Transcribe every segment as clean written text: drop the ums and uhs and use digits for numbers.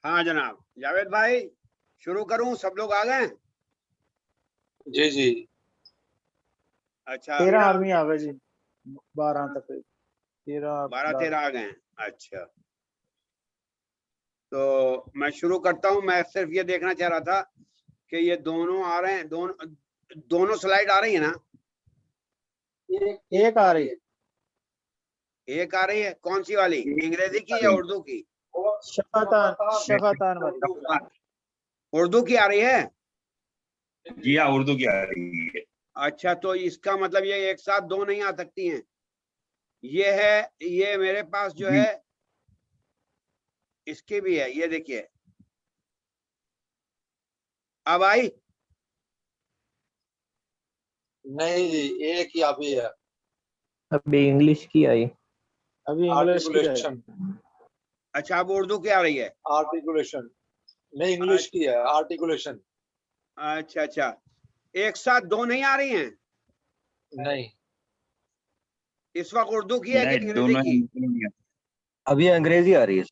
हाँ जनाब। जावेद भाई शुरू करूं? सब लोग आ गए? जी जी। अच्छा 13 आदमी आ गए जी, 12 तक 12-13 आ गए। अच्छा तो मैं शुरू करता हूं। मैं सिर्फ ये देखना चाह रहा था कि ये दोनों आ रहे हैं, दोनों स्लाइड आ रही है ना? एक आ रही है। एक आ रही है? कौन सी वाली, अंग्रेजी की या उर्दू की? शफातान वाली। उर्दू की आ रही है? जी हाँ, उर्दू की आ रही है। अच्छा तो इसका मतलब ये एक साथ दो नहीं आ सकती हैं। ये है, ये मेरे पास जो है इसकी भी है, ये देखिए अब आई। नहीं जी, एक ही अभी है। अभी इंग्लिश की आई। अभी इंग्लिश की है। आर्टिकुलेशन। अच्छा अब उर्दू की आ रही है? आर्टिकुलेशन नहीं, इंग्लिश की है आर्टिकुलेशन। अच्छा अच्छा, एक साथ दो नहीं आ रही हैं? नहीं, इस वक्त उर्दू की है कि नहीं, अंग्रेजी की? दोनों अभी अंग्रेजी आ रही है।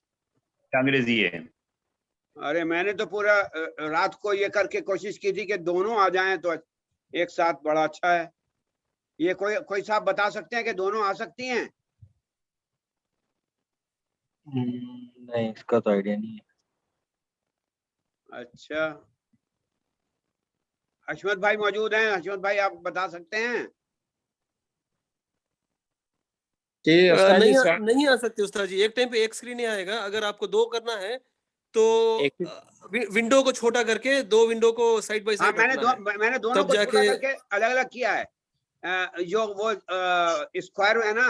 अंग्रेजी है। अरे मैंने तो पूरा रात को ये करके कोशिश की थी कि दोनों आ जाएं तो एक साथ, बड़ा अच्छा है। ये कोई साहब बता सकते हैं कि दोनों आ सकती हैं? नहीं, इसका तो आइडिया नहीं है। अच्छा, हशमत भाई मौजूद हैं? हशमत भाई आप बता सकते हैं? नहीं आ सकते उस्ताद जी, एक टाइम पे एक स्क्रीन ही आएगा। अगर आपको दो करना है तो विंडो को छोटा करके दो विंडो को साइड बाय हाँ साइड रखना है। मैंने दोनों तब को छोटा जाके करके अलग अलग किया है। जो वो स्क्वायर है ना,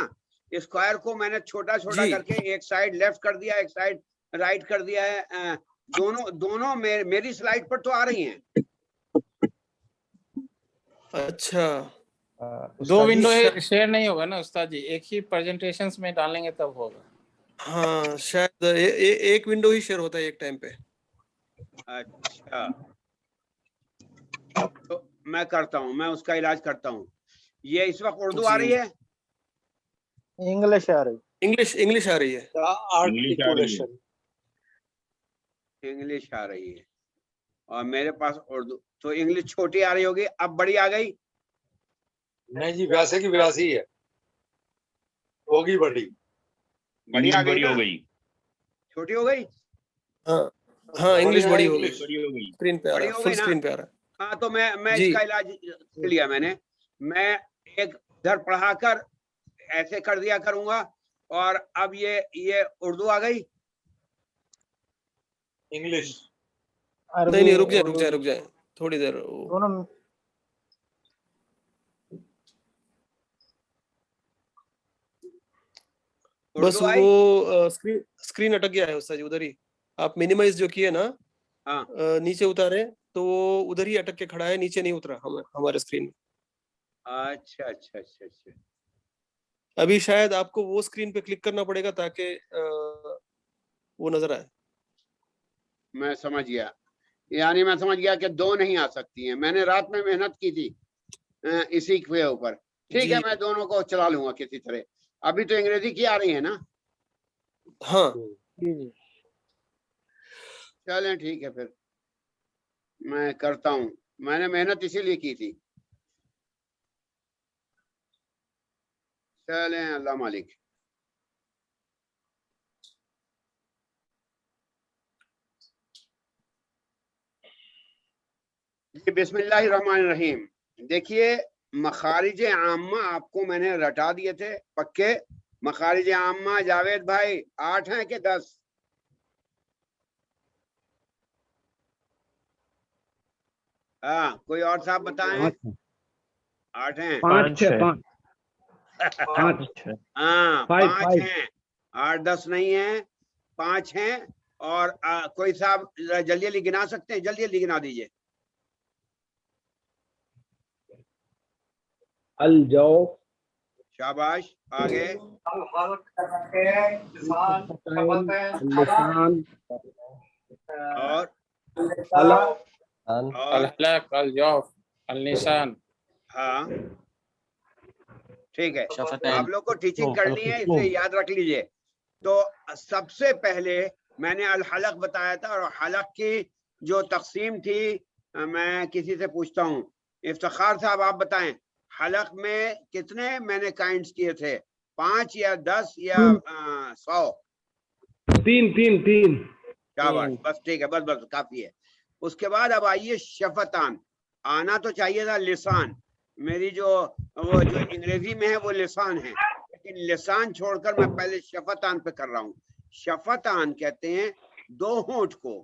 स्क्वायर को मैंने छोटा छोटा जी। करके एक साइड लेफ्ट कर दिया, एक साइड राइट कर दिया है। दोनों मेरी स्लाइड पर तो आ रही हैं। अच्छा, दो विंडो शेयर नहीं होगा ना उस्ताद जी, एक ही प्रेजेंटेशंस में डालेंगे तब होगा। हाँ शायद एक विंडो ही शेयर होता है एक टाइम पे। अच्छा तो मैं करता हूँ, मैं उसका इलाज करता हूँ। ये इस वक्त उर्दू आ रही है? इंग्लिश आ रही। इंग्लिश आ रही है। आर्टिकुलेशन। इंग्लिश आ रही है और मेरे पास उर्दू। तो इंग्लिश छोटी आ रही होगी, अब बड़ी आ गई? नहीं जी, वैसे की वैसी है, होगी बड़ी। बड़ी आ बड़ी गई हो ना? गई। छोटी हो गई? हाँ इंग्लिश बड़ी हो गई, बड़ी हो गई। स्क्रीन पे आ बड़ी रहा हो है, फुल गई ना? स्क्रीन पे आ रहा है। हाँ तो मैं जी। इसका इलाज लिया मैंने। मैं एक इधर पढ़ाकर ऐसे कर दिया करूंगा। और अब ये उर्दू आ गई? इंग्लिश। नहीं रुक जाए थोड़ी देर। दोनों बस उर्दू आई? वो स्क्रीन अटक गया है उस्ताद जी, उधर ही। आप मिनिमाइज जो किए ना, हाँ नीचे उतारे तो वो उधर ही अटक के खड़ा है, नीचे नहीं उतरा हमारे स्क्रीन में। अच्छा अच्छा अच्छा अच्छा। अभी शायद आपको वो स्क्रीन पे क्लिक करना पड़ेगा ताकि वो नजर आए। मैं समझ गया, यानी मैं समझ गया कि दो नहीं आ सकती हैं। मैंने रात में मेहनत की थी इसी के ऊपर। ठीक है, मैं दोनों को चला लूंगा किसी तरह। अभी तो अंग्रेजी की आ रही है ना? हाँ चलें ठीक है, फिर मैं करता हूँ। मैंने मेहनत इसीलिए की थी। चलें, अल्लाह मालिक। बिस्मिल्लाहिर्रहमानिर्रहीम। देखिए, मखारिज आम्मा आपको मैंने रटा दिए थे पक्के। मखारिज आम्मा जावेद भाई 8 हैं कि 10? हाँ कोई और साहब बताएं। 8 हैं? 5 है। हाँ 5 हैं, 8-10 नहीं है, 5 हैं। और कोई साहब जल्दी जल्दी गिना सकते हैं? जल्दी जल्दी गिना दीजिए। अल जाओ। शाबाश, आगे। और अल जौफ, अल निशान। हाँ ठीक है, आप लोग को टीचिंग करनी है इसलिए याद रख लीजिए। तो सबसे पहले मैंने अल हलक बताया था, और हलक की जो तकसीम थी मैं किसी से पूछता हूँ। इफ्तिखार साहब आप बताएं, हलक में कितने मैंने काइंड्स किए थे, 5 या 10 या 100? 3 शाबाश, बस ठीक है, बस बस काफी है। उसके बाद अब आइए शफतान। आना तो चाहिए था लिसान, मेरी जो वो जो अंग्रेजी में है वो लिसान है, लेकिन लिसान छोड़कर मैं पहले शफतान पे कर रहा हूँ। शफतान कहते हैं दो होंठ को,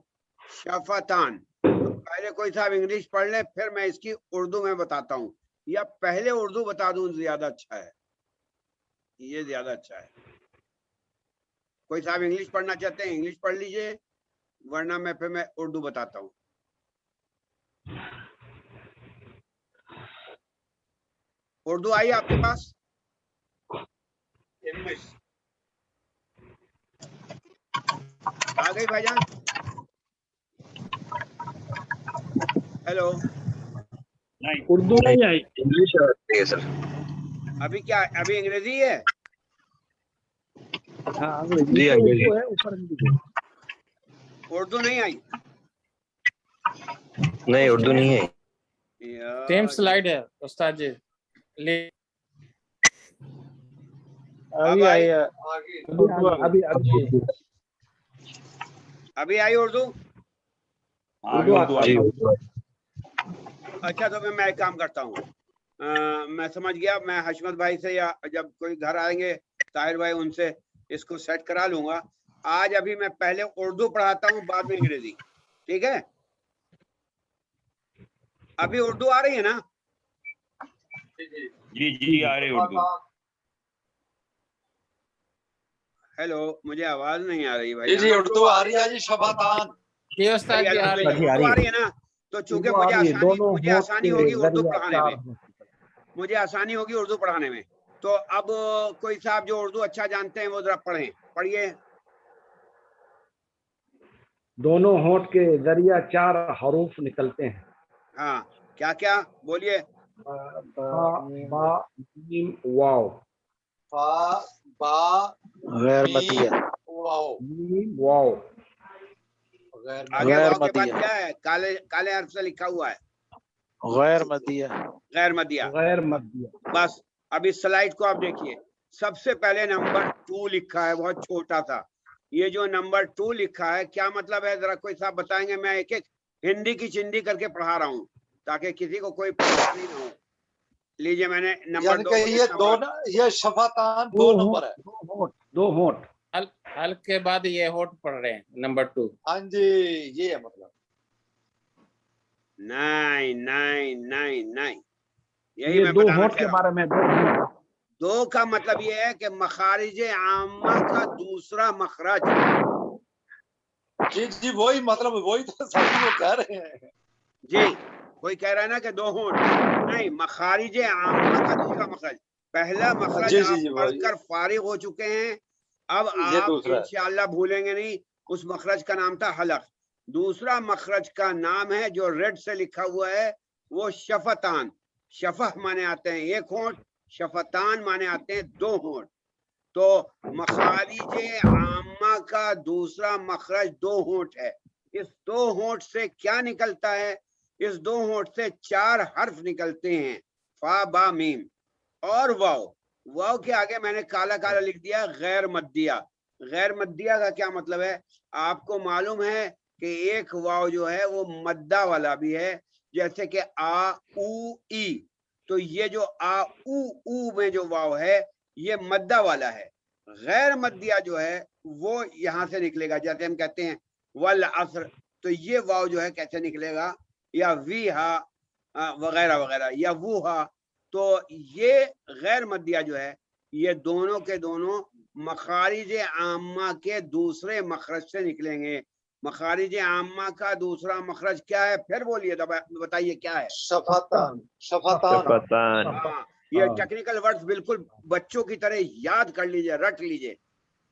शफतान। तो पहले कोई साहब इंग्लिश पढ़ ले, फिर मैं इसकी उर्दू में बताता हूँ, या पहले उर्दू बता दूं ज्यादा अच्छा है, ये ज्यादा अच्छा है। कोई साहब इंग्लिश पढ़ना चाहते हैं इंग्लिश पढ़ लीजिए, वरना मैं फिर मैं उर्दू बताता हूँ। उर्दू आई आपके पास? इंग्लिश आ गई भाईजान? हेलो, नहीं, उर्दू नहीं आई। इंग्लिश आती है सर। अभी क्या, अभी अंग्रेजी है? हाँ अंग्रेजी जी, तो अंग्रेजी। उर्दू है, ऊपर अंग्रेजी। उर्दू नहीं आई? नहीं, उर्दू नहीं है। सेम यार, स्लाइड है उस्ताद जी। अभी अब आई आई? है। आगे अभी अभी अभी आई उर्दू? हाँ, उर्दू उर्दू आता आई। है। अच्छा, तो मैं एक काम करता हूँ, मैं समझ गया, मैं हशमत भाई से या जब कोई घर आएंगे ताहिर भाई उनसे इसको सेट करा लूंगा। आज अभी मैं पहले उर्दू पढ़ाता हूँ, बाद में अंग्रेजी, ठीक है? अभी उर्दू आ रही है ना? जी जी आ रही उर्दू। हेलो, मुझे आवाज नहीं आ रही जी भाई। जी उर्दू आ रही है जी, शफातान। ये उस्ताद जी आ रही है। उर्दू आ रही है ना? तो चूंकि उर्दू आ रही है, दोनों मुझे होंठ आसानी के होगी उर्दू जरिए पढ़ाने चार में, मुझे आसानी होगी उर्दू पढ़ाने में। तो अब कोई साहब जो उर्दू अच्छा जानते हैं वो जरा पढ़ें, पढ़िए। दोनों होंठ के जरिए 4 हरूफ निकलते हैं। हाँ, क्या क्या बोलिए? बा बा मीम वाव। फा बा गैर मीम मदिया। वाओ। मीम वाव। गैर आगे गैर वाव के बाद मदिया। क्या है? काले काले हर्फ से लिखा हुआ है, गैर मदिया। गैर मदिया। गैर मदिया। बस अब इस स्लाइड को आप देखिए, सबसे पहले नंबर 2 लिखा है, बहुत छोटा सा। ये जो नंबर 2 लिखा है क्या मतलब है, जरा कोई साहब बताएंगे? मैं एक एक हिंदी की चिंदी करके पढ़ा रहा हूँ ताकि किसी को कोई परेशानी ना हो। लीजिए, मैंने नंबर यानी 2 कि को ये लिखना दो पड़ा। ये शफातान दो 2 नंबर है। होंठ, दो होंठ। हल के बाद ये होठ पढ़ रहे हैं नंबर 2। हाँ जी, ये है मतलब। नहीं नहीं नहीं नहीं, यही ये मैं दो बताना होंठ चाह के रहा हूँ। बारे में, दो होंठ। 2 का मतलब ये है कि मखारिज आमा का दूसरा मखरज। जी जी वही मतलब, वही तो सभी वो कह रहे हैं। जी, कोई कह रहा है ना कि 2 होंठ, नहीं, मखारिज आमा का दूसरा मखरज। पहला मखरज जी आप जी वही, पढ़कर फारिग हो चुके हैं, अब ये आप दूसरा है। इंशाअल्लाह भूलेंगे नहीं। उस मखरज का नाम था हलक। दूसरा मखरज का नाम है जो रेड से लिखा हुआ है, वो शफतान। शफह माने आते हैं 1 होंठ, शफतान माने आते हैं 2 होंठ। तो मखारिज आमा का दूसरा मखरज 2 होंठ है। इस 2 होंठ से क्या निकलता है? इस 2 होंठ से 4 हर्फ निकलते हैं, फा बा मीम और वाव। वाव के आगे मैंने काला काला लिख दिया गैर मद्दिया। गैर मद्दिया का क्या मतलब है? आपको मालूम है कि एक वाव जो है वो मद्दा वाला भी है, जैसे कि आ उ ई। तो ये जो आ उ में जो वाव है ये मद्दा वाला है। गैर मद्दिया जो है वो यहां से निकलेगा, जैसे हम कहते हैं वल असर, तो ये वाव जो है कैसे निकलेगा? या वी हा वगैरह वगैरह, या वो हा। तो ये गैर मद्दिया जो है ये दोनों के दोनों मखारिज आमा के दूसरे मखरज से निकलेंगे। मखारिज आमा का दूसरा मखरज क्या है? फिर बोलिए, बताइए क्या है? शफातान शफातान। शफतान। हाँ, ये टेक्निकल वर्ड्स बिल्कुल बच्चों की तरह याद कर लीजिए, रट लीजिए।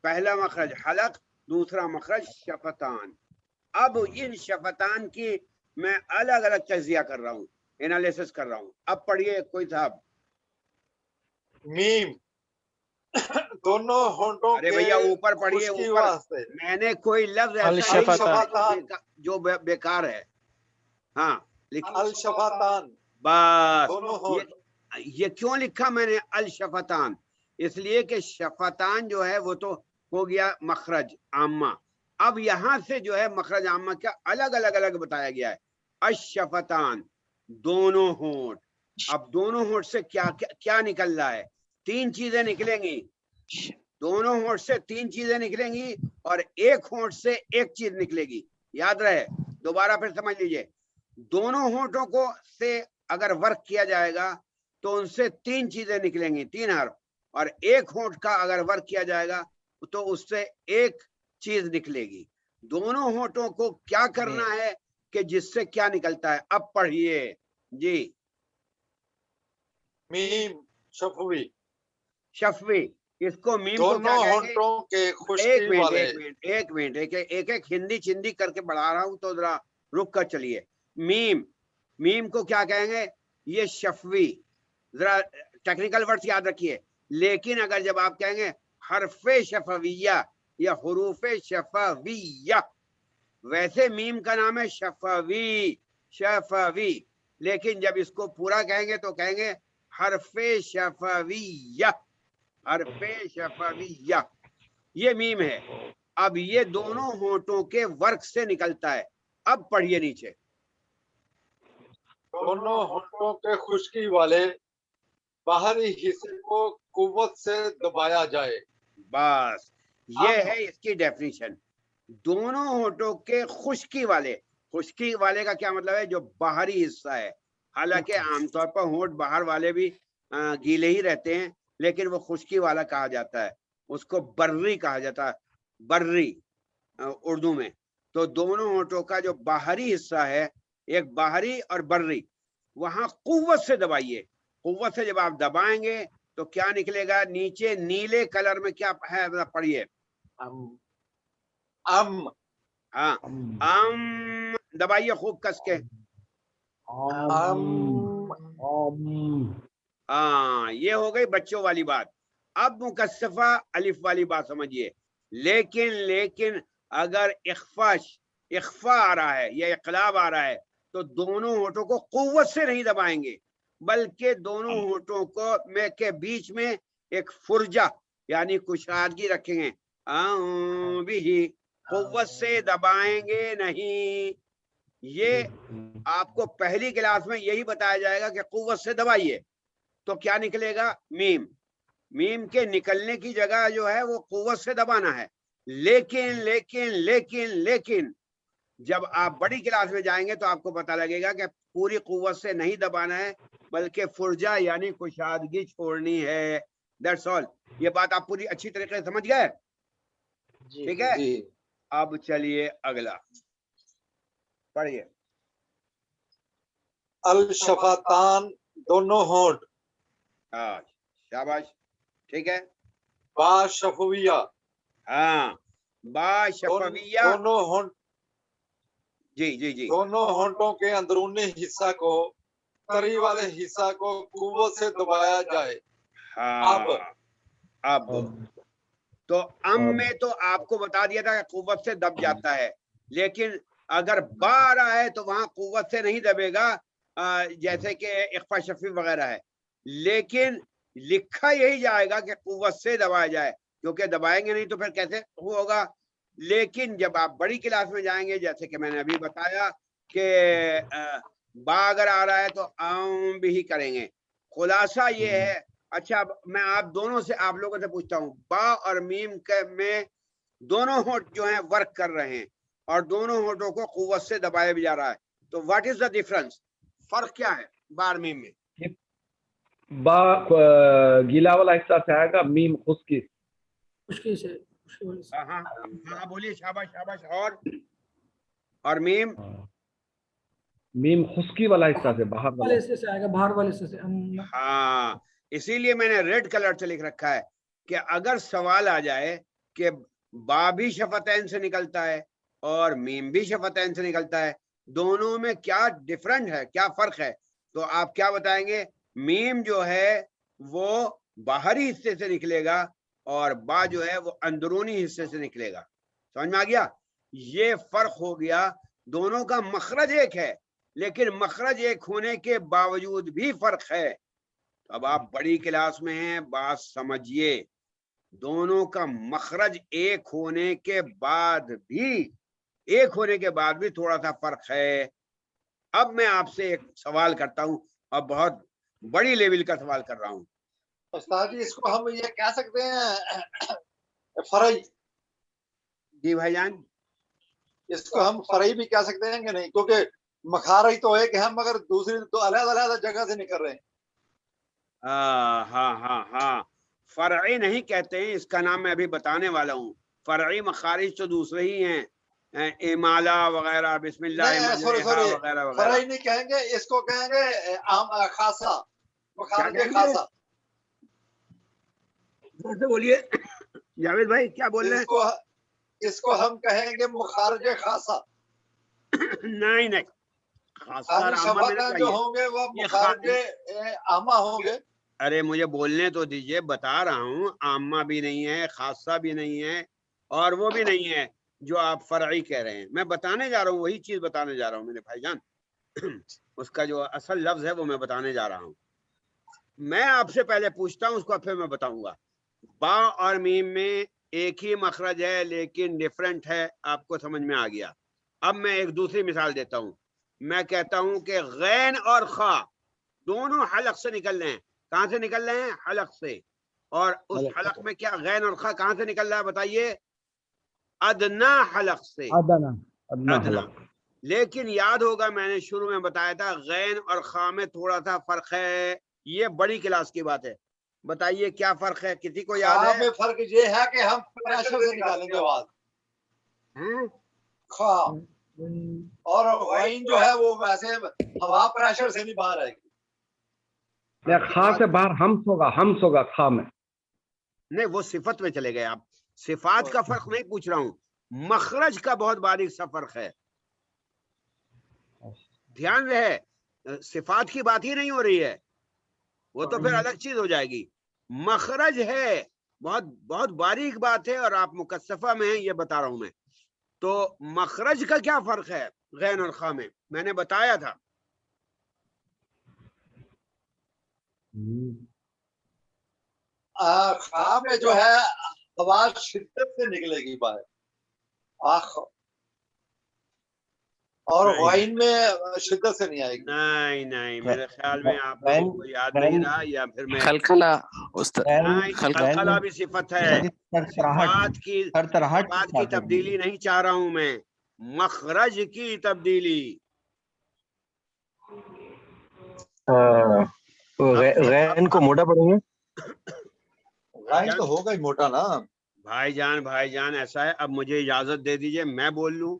पहला मखरज हलक, दूसरा मखरज शफतान। अब इन शफतान की मैं अलग अलग तज्जिया कर रहा हूँ, एनालिसिस कर रहा हूँ। अब पढ़िए कोई साहब। मीम दोनों होंठों अरे के भैया ऊपर पढ़िए, खुश्की ऊपर। वास्ते। मैंने कोई लफ्ज ऐसा अल-शफतान। जो बेकार है। हाँ लिखिए। अल शफातान, बस दोनों होंठ। ये क्यों लिखा मैंने अल शफतान? इसलिए कि शफतान जो है वो तो हो गया मखरज आम्मा। अब यहाँ से जो है मखरज आम्मा का अलग अलग अलग बताया गया है। अशफतान, दोनों होंठ। अब दोनों होंठ से क्या क्या, क्या निकल रहा है? तीन चीजें निकलेंगी। दोनों होंठ से तीन चीजें निकलेंगी और एक होंठ से एक चीज निकलेगी। याद रहे, दोबारा फिर समझ लीजिए। दोनों होंठों को से अगर वर्क किया जाएगा तो उनसे तीन चीजें निकलेंगी, तीन हर्फ। और एक होंठ का अगर वर्क किया जाएगा तो उससे एक चीज निकलेगी। दोनों होंठों को क्या करना है कि जिससे क्या निकलता है? अब पढ़िए जी। मीम शफवी, शफवी, इसको मीम को क्या दोनों कहेंगे? होंठों के एक खुश्की मिनट वाले। एक मिनट एक हिंदी चिंदी करके बढ़ा रहा हूं तो जरा रुक कर चलिए। मीम, मीम को क्या कहेंगे? ये शफवी। जरा टेक्निकल वर्ड्स याद रखिए। लेकिन अगर जब आप कहेंगे हरफे शफविया या हुरूफे शफविया, वैसे मीम का नाम है शफवी, शफवी। लेकिन जब इसको पूरा कहेंगे तो कहेंगे हरफे शफविया, हरफे शफविया। ये मीम है। अब ये दोनों होंठों के वर्क से निकलता है। अब पढ़िए नीचे। दोनों होंठों के खुश्की वाले बाहरी हिस्से को कुव्वत से दबाया जाए। बस ये अब- है इसकी डेफिनेशन। दोनों होंठों के खुश्की वाले, खुश्की वाले का क्या मतलब है? जो बाहरी हिस्सा है। हालांकि आमतौर पर होंठ बाहर वाले भी गीले ही रहते हैं, लेकिन वो खुश्की वाला कहा जाता है। उसको बर्री कहा जाता है, बर्री उर्दू में। तो दोनों होंठों का जो बाहरी हिस्सा है, एक बाहरी और बर्री, वहां कुव्वत से दबाइए। कुव्वत से जब आप दबाएंगे तो क्या निकलेगा? नीचे नीले कलर में क्या है पढ़िए। अम हाँ, आम दबाइए खूब कस के। हाँ, ये हो गई बच्चों वाली बात। अब मुकस्सफा अलिफ वाली बात समझिए। लेकिन लेकिन अगर इख्फा आ रहा है या इक़लाब आ रहा है तो दोनों होठों को कुव्वत से नहीं दबाएंगे, बल्कि दोनों होठों को में के बीच में एक फुर्जा यानी कुशादगी रखेंगे। भी कुव्वत से दबाएंगे नहीं। ये आपको पहली क्लास में यही बताया जाएगा कि कुव्वत से दबाइए तो क्या निकलेगा? मीम। मीम के निकलने की जगह जो है वो कुव्वत से दबाना है। लेकिन लेकिन लेकिन लेकिन जब आप बड़ी क्लास में जाएंगे तो आपको पता लगेगा कि पूरी कुव्वत से नहीं दबाना है, बल्कि फुर्जा यानी कुशादगी छोड़नी है। That's all. ये बात आप पूरी अच्छी तरीके से समझ गए? ठीक है। जी। अब चलिए अगला पढ़िए। अल शफातान, दोनों होंठ। हाँ शाबाश, ठीक है। बा शफविया, हाँ, बा शफविया। दोनों होंठ, जी जी जी। दोनों होंठों के अंदरूनी हिस्सा को तरी वाले हिस्सा को कुव्वत से दबाया जाए। हाँ, अब तो में तो आपको बता दिया था कि कुव्वत से दब जाता है, लेकिन अगर बा आ रहा है तो वहां कुव्वत से नहीं दबेगा, जैसे कि इख्फा शफी वगैरह है। लेकिन लिखा यही जाएगा कि कुव्वत से दबाया जाए, क्योंकि दबाएंगे नहीं तो फिर कैसे होगा। लेकिन जब आप बड़ी क्लास में जाएंगे, जैसे कि मैंने अभी बताया कि बा अगर आ रहा है तो आम भी ही करेंगे। खुलासा ये है। अच्छा, मैं आप दोनों से, आप लोगों से पूछता हूँ, बा और मीम के में दोनों होंठ जो हैं वर्क कर रहे हैं और दोनों होंठों को कुव्वत से दबाया भी जा रहा है, तो व्हाट इज द डिफरेंस? फर्क क्या है बा और मीम में? बा गीला वाला हिस्सा से आएगा, मीम खुश्की से। हाँ हाँ बोलिए, शाबाश शाबाश। और मीम? मीम खुश्की वाला हिस्सा से, बाहर वाले हिस्से से आएगा, बाहर वाले हिस्से से। हाँ, इसीलिए मैंने रेड कलर से लिख रखा है कि अगर सवाल आ जाए कि बा भी शफतैन से निकलता है और मीम भी शफतैन से निकलता है, दोनों में क्या डिफरेंट है, क्या फर्क है, तो आप क्या बताएंगे? मीम जो है वो बाहरी हिस्से से निकलेगा और बा जो है वो अंदरूनी हिस्से से निकलेगा। समझ में आ गया? ये फर्क हो गया। दोनों का मखरज एक है, लेकिन मखरज एक होने के बावजूद भी फर्क है। तो अब आप बड़ी क्लास में हैं, बात समझिए। दोनों का मखरज एक होने के बाद भी थोड़ा सा फर्क है। अब मैं आपसे एक सवाल करता हूं, और बहुत बड़ी लेवल का सवाल कर रहा हूं। उस्ताद जी, इसको हम ये कह सकते हैं फरई? जी भाईजान, इसको हम फरई भी कह सकते हैं कि नहीं? क्योंकि मखारज तो एक है, मगर दूसरी तो अलग अलग जगह से निकल रहे हैं। हाँ, फरई नहीं कहते हैं, इसका नाम मैं अभी बताने वाला हूँ। फरई मखारिज तो दूसरे ही हैं, इमाला वगैरह, बिस्मिल्लाह सॉरी वगैरह वगैरह। फरई नहीं कहेंगे, इसको कहेंगे खासा, मखारज खासा। बोलिए जावेद भाई, क्या बोल रहे हैं? इसको हम कहेंगे मुखारज खासा। नहीं, खासा जो होंगे वो मुखारज आमा होंगे। अरे मुझे बोलने तो दीजिए, बता रहा हूँ। आमा भी नहीं है, खासा भी नहीं है, और वो भी नहीं है जो आप फरई कह रहे हैं। मैं बताने जा रहा हूँ, वही चीज बताने जा रहा हूँ मेरे भाईजान। उसका जो असल लफ्ज है वो मैं बताने जा रहा हूँ। मैं आपसे पहले पूछता हूँ, उसको फिर मैं बताऊंगा। बा और मीम में एक ही मखरज है, लेकिन डिफरेंट है। आपको समझ में आ गया? अब मैं एक दूसरी मिसाल देता हूँ। मैं कहता हूँ कि गैन और खा दोनों हलक से निकल रहे हैं। कहां से निकल रहे हैं? हलक से। और उस हलक में क्या गैन और खा कहां से निकल रहा है? बताइए। अदना हलक से। अदना। लेकिन याद होगा, मैंने शुरू में बताया था गैन और खा में थोड़ा सा फर्क है। ये बड़ी क्लास की बात है। बताइए क्या फर्क है? किसी को याद है? में फर्क ये है कि हम प्रेशर से निकालेंगे आवाज। खा और वाइन जो है वो वैसे हवा प्रेशर से नहीं बाहर आएगी। खा से बाहर हम्स होगा खा में। नहीं, वो सिफत में चले गए आप। सिफात का फर्क नहीं पूछ रहा हूँ, मखरज का बहुत बारीक सा फर्क है। ध्यान रहे, सिफात की बात ही नहीं हो रही है, वो तो फिर अलग चीज हो जाएगी। मखरज है, बहुत बहुत बारीक बात है, और आप मुकस्सफा में हैं, ये बता रहा हूं मैं। तो मखरज का क्या फर्क है गैन और खा में? मैंने बताया था। खा में जो है आवाज शिद्दत से निकलेगी बाहर, आख, और वाइन में शिद्दत से नहीं आएगी। नहीं, मेरे ख्याल में आप लोगों को याद नहीं रहा, या फिर मैं खलखला खलखला भी सिफत है। सिफात की तब्दीली नहीं चाह रहा हूं मैं, मखरज की तब्दीली। गैन को मोटा पढ़ेंगे। वाइन तो होगा ही मोटा ना। भाईजान ऐसा है, अब मुझे इजाजत दे दीजिए मैं बोल लूं।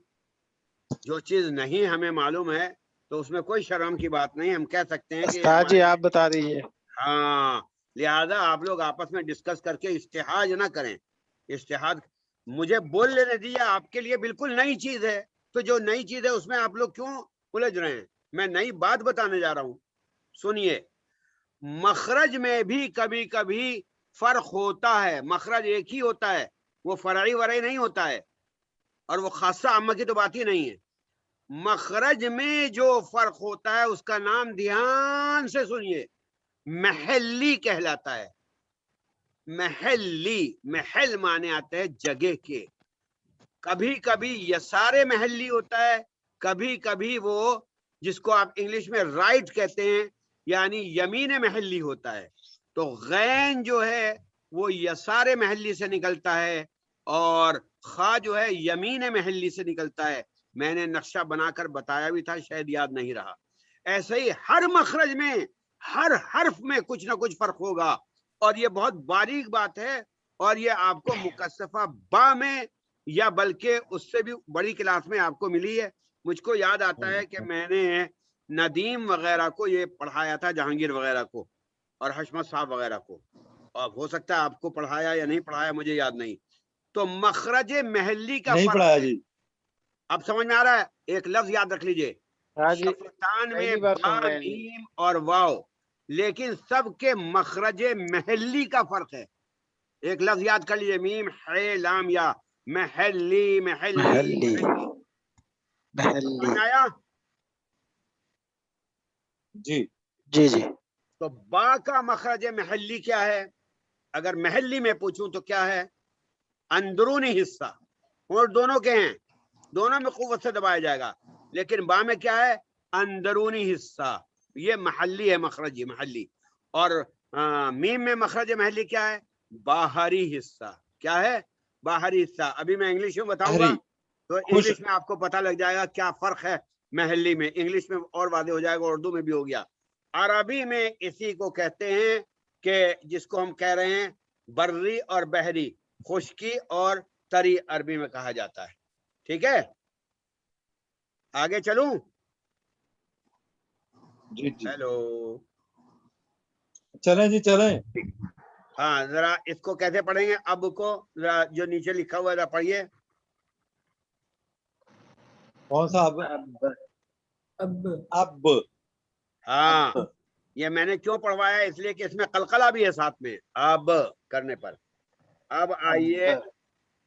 जो चीज नहीं हमें मालूम है तो उसमें कोई शर्म की बात नहीं, हम कह सकते हैं कि उस्ताद जी आप बता दीजिए। हाँ, लिहाजा आप लोग आपस में डिस्कस करके इस्तेहाज ना करें। इस्तेहाज मुझे बोल लेने दीजिए, आपके लिए बिल्कुल नई चीज है। तो जो नई चीज है उसमें आप लोग क्यों उलझ रहे हैं? मैं नई बात बताने जा रहा हूं, सुनिए। मखरज में भी कभी कभी फर्क होता है। मखरज एक ही होता है, वो फरई वरई नहीं होता है, और वो खासा अम्मा की तो बात ही नहीं है। मखरज में जो फर्क होता है उसका नाम ध्यान से सुनिए, महल्ली कहलाता है। महल्ली, महल माने आते हैं जगह के। कभी कभी यसारे महल्ली होता है, कभी कभी वो जिसको आप इंग्लिश में राइट कहते हैं, यानी यमीन महल्ली होता है। तो गैन जो है वो यसारे महल्ली से निकलता है, और खा जो है यमीन महल्ली से निकलता है। मैंने नक्शा बनाकर बताया भी था, शायद याद नहीं रहा। ऐसे ही हर मखरज में, हर हर्फ में कुछ ना कुछ फर्क होगा, और ये बहुत बारीक बात है। और ये आपको मुकस्सफा बा में, या बल्कि उससे भी बड़ी क्लास में आपको मिली है। मुझको याद आता है कि मैंने नदीम वगैरह को ये पढ़ाया था, जहांगीर वगैरह को और हशमत साहब वगैरह को। और हो सकता है आपको पढ़ाया या नहीं पढ़ाया, मुझे याद नहीं। तो मखरज महल्ली का नहीं पढ़ाया जी। अब समझ में आ रहा है? एक लफ्ज याद रख लीजिए, शफतान में बा, मीम और वाव, लेकिन सबके मखरज महल्ली का फर्क है। एक लफ्ज याद कर लीजिए, मीम है लाम या, महली महली महली महली। समझ में आया? जी जी जी। तो बा का मखरज महली क्या है? अगर महली में पूछूं तो क्या है? अंदरूनी हिस्सा। और दोनों के हैं, दोनों में कुव्वत से दबाया जाएगा, लेकिन बा में क्या है? अंदरूनी हिस्सा। ये महली है, मखरज महली। और मीम में मखरज महली क्या है? बाहरी हिस्सा। क्या है? बाहरी हिस्सा। अभी मैं इंग्लिश में बताऊंगा हरी तो इंग्लिश में आपको पता लग जाएगा क्या फर्क है महली में। इंग्लिश में और वादे हो जाएगा, उर्दू में भी हो गया। अरबी में इसी को कहते हैं कि जिसको हम कह रहे हैं बर्री और बहरी, खुश्की और तरी अरबी में कहा जाता है। ठीक है, आगे चलूं? जी जी हेलो, चलें जी चलें। हाँ जरा इसको कैसे पढ़ेंगे? अब को जरा जो नीचे लिखा हुआ है जरा पढ़िए। कौन सा अब? अब हाँ, अब ये मैंने क्यों पढ़वाया? इसलिए कि इसमें कलकला भी है साथ में, अब करने पर। अब आइए,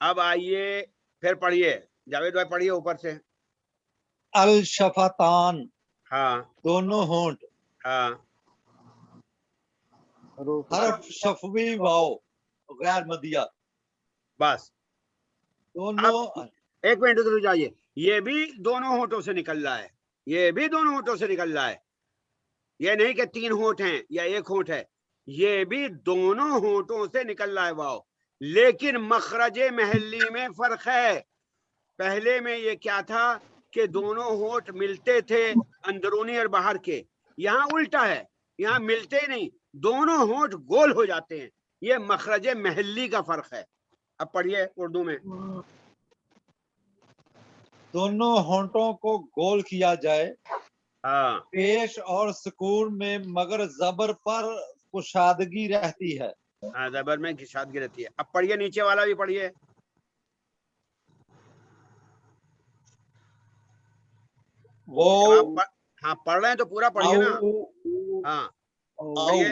अब आइए फिर पढ़िए, जावेद भाई पढ़िए ऊपर से। अल शफतान, हाँ दोनों होंठ। हाँ, हरफ शफवी वाओ गैर मदिया, बस। दोनों। एक मिनट रुक जाइए, ये भी दोनों होठों से निकल रहा है, ये भी दोनों होठों से निकल रहा है। ये नहीं कि 3 होठ हैं या 1 होठ है, ये भी दोनों होठों से निकल रहा है वाओ। लेकिन मखरज महली में फर्क है। पहले में ये क्या था कि दोनों होठ मिलते थे, अंदरूनी और बाहर के। यहाँ उल्टा है, यहाँ मिलते ही नहीं, दोनों होठ गोल हो जाते हैं। ये मखरज महली का फर्क है। अब पढ़िए उर्दू में। दोनों होंठों को गोल किया जाए, हाँ, पेश और सुकून में, मगर जबर पर कुशादगी रहती है। हाँ, जबर में घिसादगी रहती है। अब पढ़िए, नीचे वाला भी पढ़िए। वो हाँ पढ़ रहे हैं तो पूरा पढ़िए ना। हाँ पढ़िए।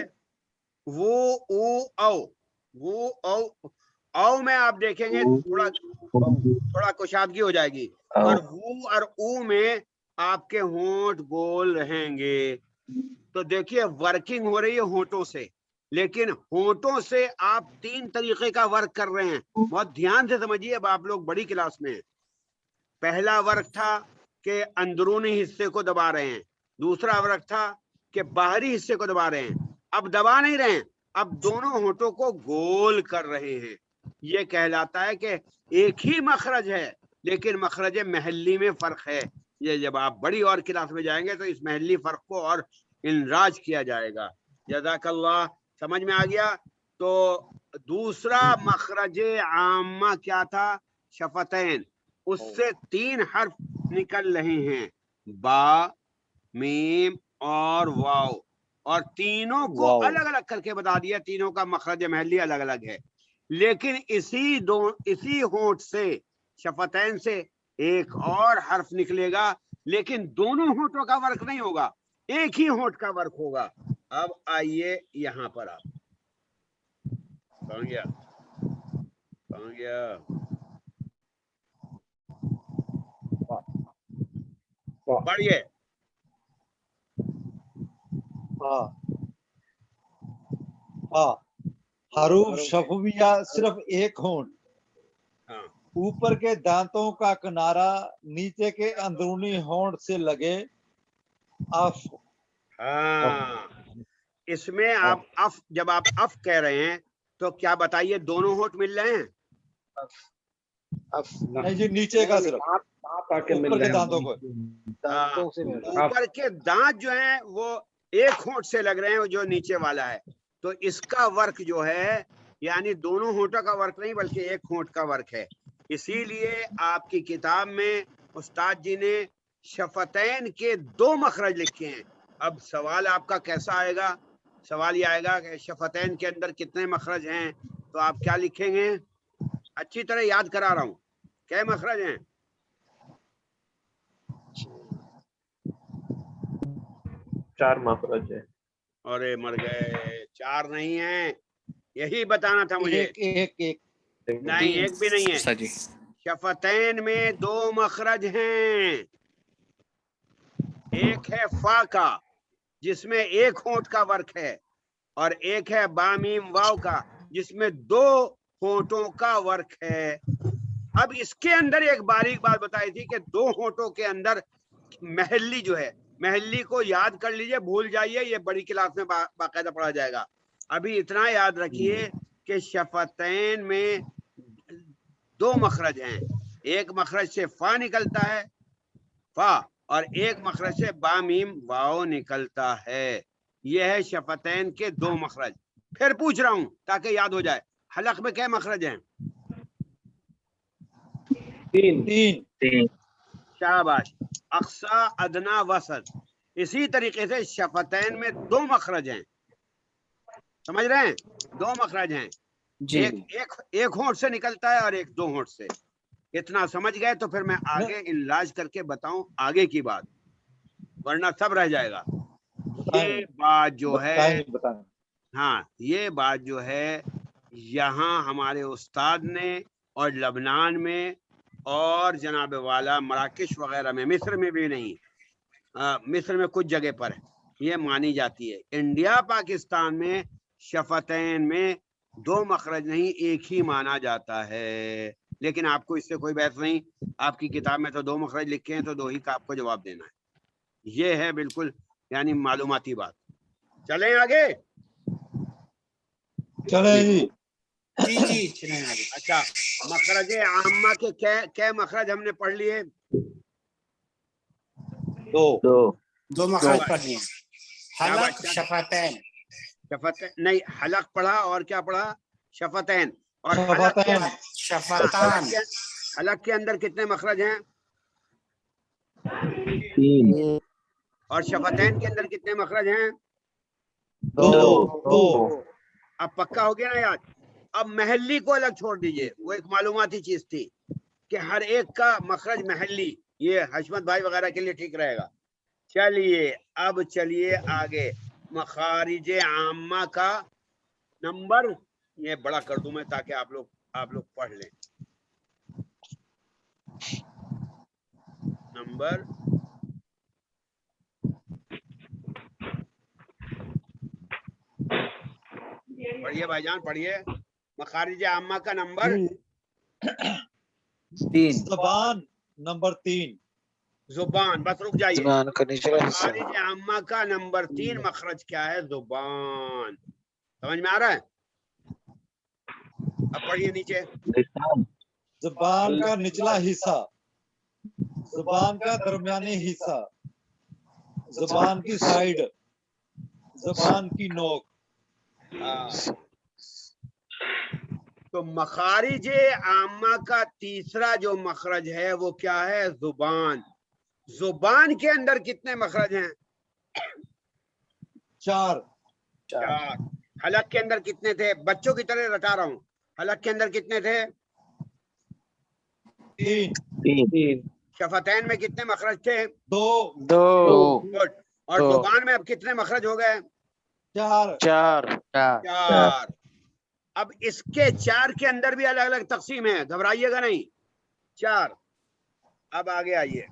वो ऊ औ, वो औ में आप देखेंगे थोड़ा कुशादगी हो जाएगी, और वो और ऊ में आपके होंठ गोल रहेंगे। तो देखिए वर्किंग हो रही है होंठों से, लेकिन होंठों से आप 3 तरीके का वर्क कर रहे हैं। बहुत ध्यान से समझिए, अब आप लोग बड़ी क्लास में हैं। पहला वर्क था कि अंदरूनी हिस्से को दबा रहे हैं, दूसरा वर्क था कि बाहरी हिस्से को दबा रहे हैं। अब दबा नहीं रहे हैं, अब दोनों होठों को गोल कर रहे हैं। ये कहलाता है कि एक ही मखरज है, लेकिन मखरज महली में फर्क है। ये जब आप बड़ी और क्लास में जाएंगे तो इस महली फर्क को और इनराज किया जाएगा। जज़ाकल्लाह, समझ में आ गया? तो दूसरा मखरज आमा क्या था? शफतैन। उससे 3 हर्फ निकल रहे हैं, बा, मीम और वाव, और तीनों को अलग अलग करके बता दिया। तीनों का मखरज महली अलग अलग है, लेकिन इसी होंठ से, शफतैन से एक और हर्फ निकलेगा, लेकिन दोनों होठों का वर्क नहीं होगा, एक ही होंठ का वर्क होगा। अब आइए यहां पर, आप कौन गया? पढ़िए। हरूफ शफविया सिर्फ एक होंठ, हाँ, ऊपर के दांतों का किनारा नीचे के अंदरूनी होंठ से लगे। अफ। हाँ, इसमें आप अफ, जब आप अफ कह रहे हैं तो क्या बताइए, दोनों होठ मिल रहे हैं? नहीं जी, नीचे का सिर्फ, ऊपर के दांतों को। ऊपर के दांत जो हैं वो एक होंठ से लग रहे हैं, जो नीचे वाला है। तो इसका वर्क जो है, यानी दोनों होठों का वर्क नहीं बल्कि एक होंठ का वर्क है। इसीलिए आपकी किताब में उस्ताद जी ने शफतैन के 2 मखरज लिखे हैं। अब सवाल आपका कैसा आएगा? सवाल ये आएगा कि शफतैन के अंदर कितने मखरज हैं, तो आप क्या लिखेंगे? अच्छी तरह याद करा रहा हूं, क्या मखरज हैं? 4 मखरज है। अरे मर गए, 4 नहीं है, यही बताना था मुझे। एक एक एक नहीं, एक भी नहीं है। उस्ताद जी शफतैन में दो मखरज हैं। एक है फा का जिसमें एक होंठ का वर्क है, और एक है बामीम वाव का जिसमें दो होंठों का वर्क है। अब इसके अंदर एक बारीक बात बताई थी कि दो होंठों के अंदर महल्ली जो है, महल्ली को याद कर लीजिए, भूल जाइए, ये बड़ी क्लास में बाकायदा पढ़ा जाएगा। अभी इतना याद रखिए कि शफतैन में दो मखरज हैं। एक मखरज से फा निकलता है, फा, और एक मखरज से बामीम वाओ निकलता है। यह है शफतैन के दो मखरज। फिर पूछ रहा हूं ताकि याद हो जाए, हलक में क्या मखरज हैं? 3 शाबाश। अक्सा, अदना, वसत। इसी तरीके से शफतैन में दो मखरज हैं, समझ रहे हैं? दो मखरज हैं, जी एक होंठ से निकलता है और एक दो होंठ से। इतना समझ गए तो फिर मैं आगे इलाज करके बताऊं आगे की बात, वरना सब रह जाएगा। ये बात जो है, बताएं। हाँ, ये बात जो है यहाँ हमारे उस्ताद ने और लबनान में और जनाब वाला मराकश वगैरह में, मिस्र में भी नहीं, मिस्र में कुछ जगह पर ये मानी जाती है। इंडिया पाकिस्तान में शफतैन में दो मखरज नहीं, एक ही माना जाता है। लेकिन आपको इससे कोई बहस नहीं, आपकी किताब में तो दो मखरज लिखे हैं, तो दो ही का आपको जवाब देना है। ये है बिल्कुल यानी मालूमाती बात। चलें आगे। चले जी। जी चलें आगे। अच्छा, मखरज आम्मा के क्या मखरज हमने पढ़ लिए? दो मखरज पढ़ लिए, हलक शफतैन। शफतैन नहीं, हलक पढ़ा और क्या पढ़ा? शफतैन। और शफतान। हलक के अंदर कितने मखरज हैं? 3 और शफतैन के अंदर कितने मखरज हैं? 2 अब पक्का हो गया ना याद? अब महल्ली को अलग छोड़ दीजिए, वो एक मालूमाती चीज थी कि हर एक का मखरज महल्ली, ये हशमत भाई वगैरह के लिए ठीक रहेगा। चलिए अब चलिए आगे। मखारिज आम्मा का नंबर ये बड़ा कर दूं मैं ताकि आप लोग पढ़ लें। नंबर पढ़िए भाईजान, पढ़िए। मखारिज आम्मा का नंबर 3 ज़बान नंबर 3। जुबान। बस रुक जाइए। जुबान का निचला हिस्सा। मखारिज आम्मा का नंबर 3 मखरज क्या है? जुबान। समझ में आ रहा है? अब पढ़िए नीचे। ज़बान का निचला हिस्सा, ज़बान का दरमियानी हिस्सा, ज़बान की साइड, ज़बान की नोक। तो मखारिज आम्मा का तीसरा जो मखरज है वो क्या है? जुबान। जुबान के अंदर कितने मखरज हैं? 4 हलक के अंदर कितने थे? बच्चों की तरह रटा रहा हूं। हलक के अंदर कितने थे? 3 शफतैन में कितने मखरज थे? 2 गुड। और दो। जुबान में अब कितने मखरज हो गए? 4 4। अब इसके 4 के अंदर भी अलग अलग तकसीम है, घबराइएगा नहीं। 4। अब आगे आइए।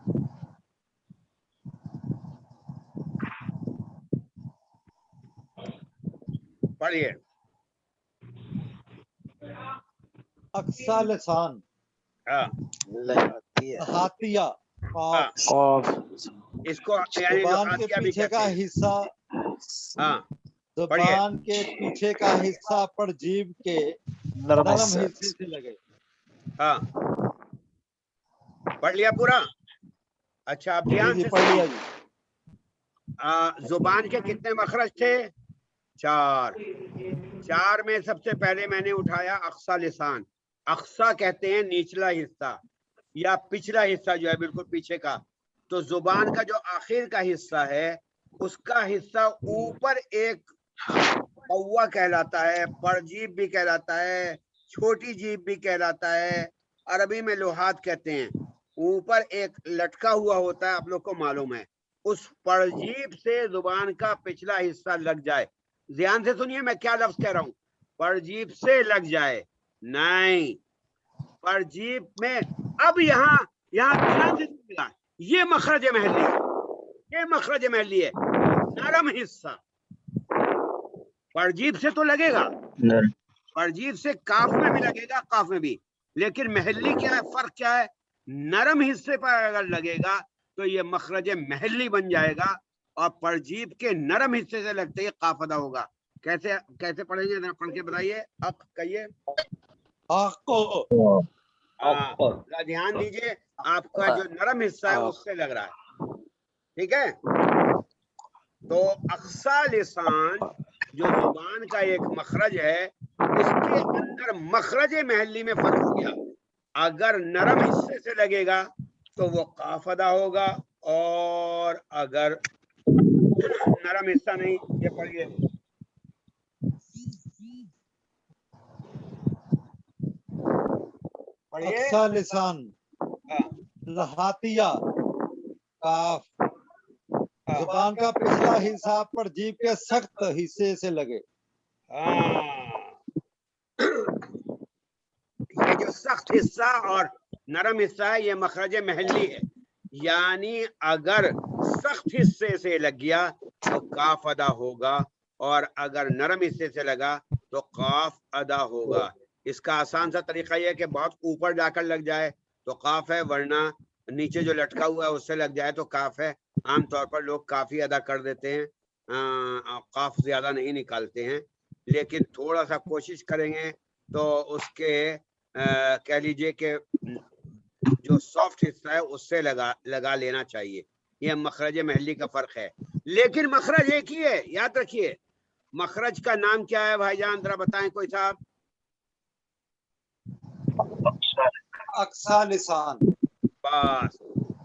पढ़िए। अक्सा लिसान, हाँ, हातिया, हाँ। कॉफ। इसको यानी जो ज़बान के हाथिया भी पीछे कहते का हैं। हिस्सा, हाँ, ज़बान के पीछे का हिस्सा पर जीभ के नरम हिस्से से लगे। हाँ, पढ़ लिया पूरा? अच्छा, अब ध्यान से पढ़ लिया जी। जुबान के कितने मखरज थे? 4 में सबसे पहले मैंने उठाया अक्सा लिसान। अक्सा कहते हैं निचला हिस्सा या पिछला हिस्सा जो है बिल्कुल पीछे का। तो जुबान का जो आखिर का हिस्सा है उसका हिस्सा ऊपर एक कौवा कहलाता है, परजीब भी कहलाता है, छोटी जीभ भी कहलाता है, अरबी में लोहात कहते हैं। ऊपर एक लटका हुआ होता है, आप लोग को मालूम है। उस परजीब से जुबान का पिछला हिस्सा लग जाए। ध्यान से सुनिए मैं क्या लफ्ज कह रहा हूं। परजीप से लग जाए, नहीं, परजीप में अब यहाँ ध्यान से सुनिएगा, ये मखरज महली है, ये मखरज महली है, नरम हिस्सा परजीप से तो लगेगा, परजीप से काफ में भी लगेगा, काफ में भी, लेकिन महली क्या है, फर्क क्या है, नरम हिस्से पर अगर लगेगा तो ये मखरज महली बन जाएगा, और परजीप के नरम हिस्से से लगते ही काफ अदा होगा। कैसे कैसे पढ़ेंगे, जरा पढ़ के बताइए, अक कहिए, ध्यान दीजिए, आपका जो नरम हिस्सा है उससे लग रहा है, ठीक है। तो अक्सा लिसान जो जुबान का एक मखरज है, उसके अंदर मखरज महली में फर्क हो गया, अगर नरम हिस्से से लगेगा तो वो काफ अदा होगा, और अगर नरम हिस्सा नहीं, ये पढ़िए, अक्सा लिसान, लहातिया, काफ, जुबान का पिछला हिस्सा पर जीभ के सख्त हिस्से से लगे। ये जो सख्त हिस्सा और नरम हिस्सा है, ये मखरज महली है, यानी अगर सख्त हिस्से से लग गया तो काफ अदा होगा, और अगर नरम हिस्से से लगा तो काफ अदा होगा। इसका आसान सा तरीका यह है कि बहुत ऊपर जाकर लग जाए तो काफ है, वरना नीचे जो लटका हुआ है उससे लग जाए तो काफ है। आमतौर पर लोग काफी अदा कर देते हैं, काफ ज्यादा नहीं निकालते हैं, लेकिन थोड़ा सा कोशिश करेंगे तो उसके कह लीजिए कि जो सॉफ्ट हिस्सा है उससे लगा लेना चाहिए। यह मखरज महली का फर्क है, लेकिन मखरज एक ही है, याद रखिए। मखरज का नाम क्या है भाईजान, जरा बताएं कोई साहब। अक्सा लिसान, बस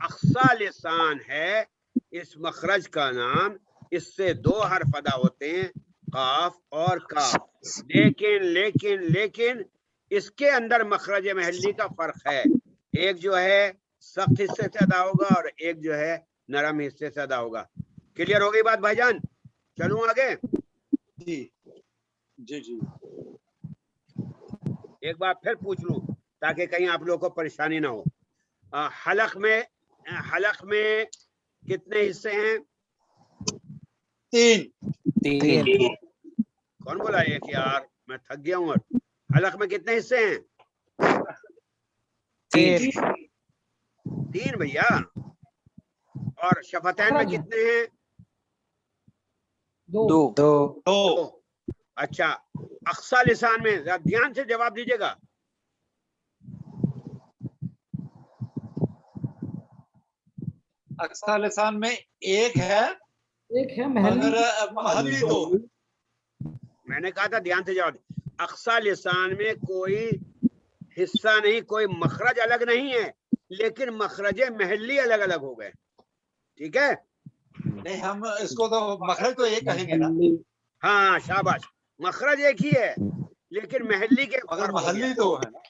अक्सा लिसान है इस मखरज का नाम। इससे दो हर्फ अदा होते हैं, काफ और काफ, लेकिन इसके अंदर मखरज महली का फर्क है। एक जो है सख्त हिस्से से अदा होगा और एक जो है नरम हिस्से से अदा होगा। क्लियर हो गई बात भाईजान? चलूं आगे? जी जी जी। एक बार फिर पूछ लूं ताकि कहीं आप लोगों को परेशानी ना हो। हलक में कितने हिस्से हैं? 3। कौन बोला एक? यार मैं थक गया हूँ। हलक में कितने हिस्से हैं? 3 भैया। और शफतैन में कितने हैं? 2। अच्छा, अक्सा लिसान में ध्यान से जवाब दीजिएगा। अक्सा लिसान में एक है महली। मगर महली 2। मैंने कहा था ध्यान से जवाब। अक्सा लिसान में कोई हिस्सा नहीं, कोई मखरज अलग नहीं है, लेकिन मखरज महली अलग अलग हो गए। ठीक है? नहीं, हम इसको तो मखरज तो एक कहेंगे ना। हाँ शाबाश, मखरज एक ही है लेकिन महली के मगर महली तो है ना।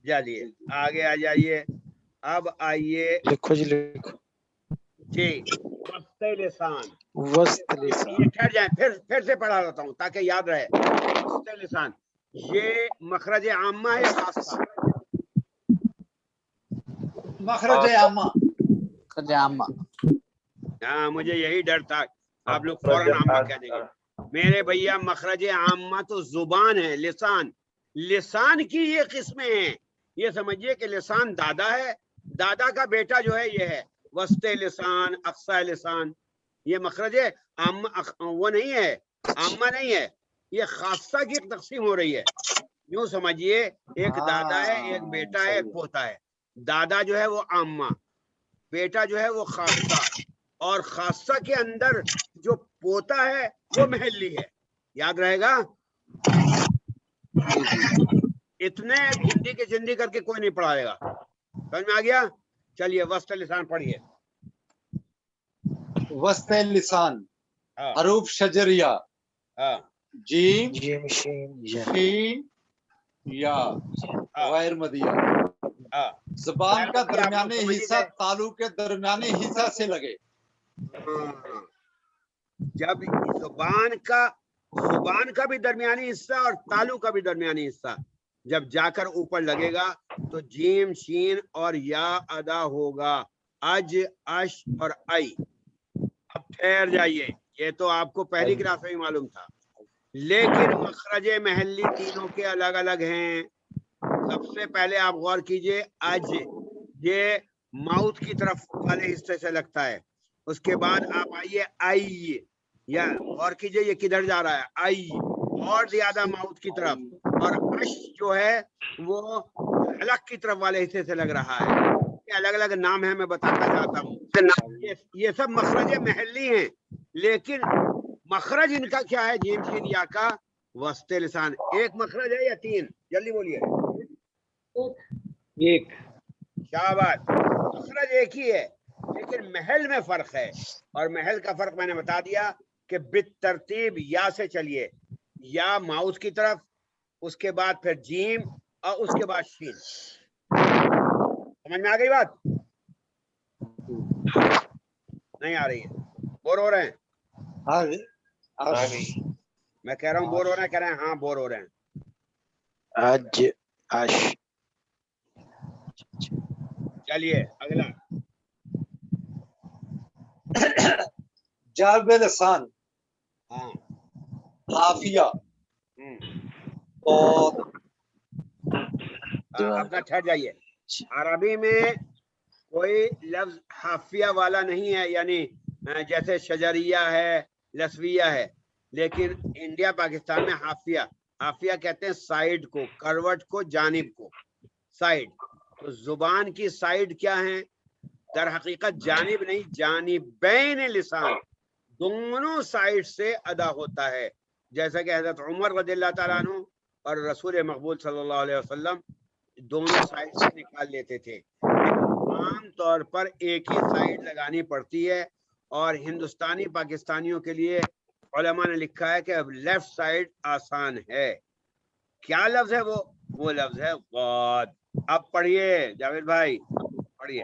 चलिए आगे आ जाइए। अब आइए लिखो जी, लिखो जी, वस्ते लिसान। वस्त लिसान। ये ठहर जाए, फिर से पढ़ा देता हूँ ताकि याद रहे। वस्ते लिसान ये मखरज आम्मा है या खासा? मखरज आम्मा। हाँ, मुझे यही डर था आप लोग फौरन आम्मा कह देंगे। मेरे भैया मखरज आम्मा तो जुबान है, लिसान की ये किस्में हैं। ये समझिए कि लिसान दादा है, दादा का बेटा जो है ये है वस्ते लिसान, अक्सा लिसान। ये मखरज आम्मा वो नहीं है, आम्मा नहीं है, ये खासा की तकसीम हो रही है। यूं समझिए, एक दादा है, एक बेटा है, एक पोता है। दादा जो है वो आम्मा, बेटा जो है वो खासा, और खासा के अंदर जो पोता है वो महली है। याद रहेगा? इतने हिंदी के जिंदी करके कोई नहीं पढ़ाएगा। समझ में आ गया? चलिए वस्त लिसान पढ़िए। वस्त लिसान, हाँ हरूफ शजरिया, हाँ जीम, शीन, शीन, या, गैर मदिया। हाँ, जुबान का आप लोग दरमियानी समझिए। हिस्सा तालु के दरमियानी हिस्सा से लगे। जब जुबान का जुबान का भी दरमियानी हिस्सा और तालु का भी दरमियानी हिस्सा जब जाकर ऊपर लगेगा तो जीम शीन और या अदा होगा, अज अश और आई। अब ठहर जाइए, ये तो आपको पहली क्लास में ही मालूम था, लेकिन मखरजे महल्ली तीनों के अलग अलग हैं। सबसे पहले आप गौर कीजिए, अज ये माउथ की तरफ वाले हिस्से से लगता है। उसके बाद आप आइए आई, या गौर कीजिए ये किधर जा रहा है, आई और ज्यादा माउथ की तरफ। और अश जो है वो हलक की तरफ वाले हिस्से से लग रहा है। ये अलग अलग नाम है, मैं बताना चाहता हूँ। ये सब मखरज महल्ली हैं, लेकिन मखरज इनका क्या है, जीम शीन या का वस्ते लिसान। एक मखरज है या तीन? जल्दी बोलिए। एक। शाबाश, मखरज एक ही है, लेकिन महल में फर्क है। और महल का फर्क मैंने बता दिया कि बितरतीब या से चलिए, या माउथ की तरफ, उसके बाद फिर जीम और उसके बाद शीन। समझ में आ गई बात? नहीं आ रही है? बोर हो रहे हैं? हाँ जी, मैं कह रहा हूँ बोर हो रहे हैं, कह रहे हैं हाँ बोर हो रहे हैं। अज अश। चलिए अगला। जारबे लिसान, हाँ, हाफिया और अपना ठहर जाइए। अरबी में कोई लफ्ज हाफिया वाला नहीं है, यानी जैसे शजरिया है, लसविया है, लेकिन इंडिया पाकिस्तान में हाफिया, हाफिया कहते हैं साइड को, करवट को, जानिब को, साइड। तो जुबान की साइड क्या है? दर हकीकत जानिब नहीं, जानिबैन लिसान, दोनों साइड से अदा होता है। जैसा कि हजरत उमर रज़ियल्लाहु ताला अन्हु और रसूल मकबूल सल्लल्लाहु अलैहि वसल्लम दोनों साइड से निकाल लेते थे। आम तौर पर एक ही साइड लगानी पड़ती है, और हिंदुस्तानी पाकिस्तानियों के लिए उलमा ने लिखा है कि अब लेफ्ट साइड आसान है। क्या लफ्ज है वो लफ्ज है गौद। अब पढ़िए जावेद भाई, पढ़िए।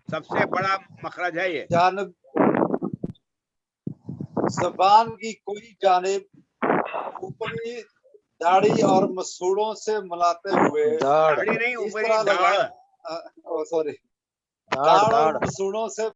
सबसे बड़ा मखरज है ये। जानब, जबान की कोई जानिब ऊपरी दाढ़ी और मसूड़ों से मिलाते हुए, दाढ़ी नहीं, इस ऊपरी तरह दाढ़। सॉरी, दाढ़ और मसूड़ों से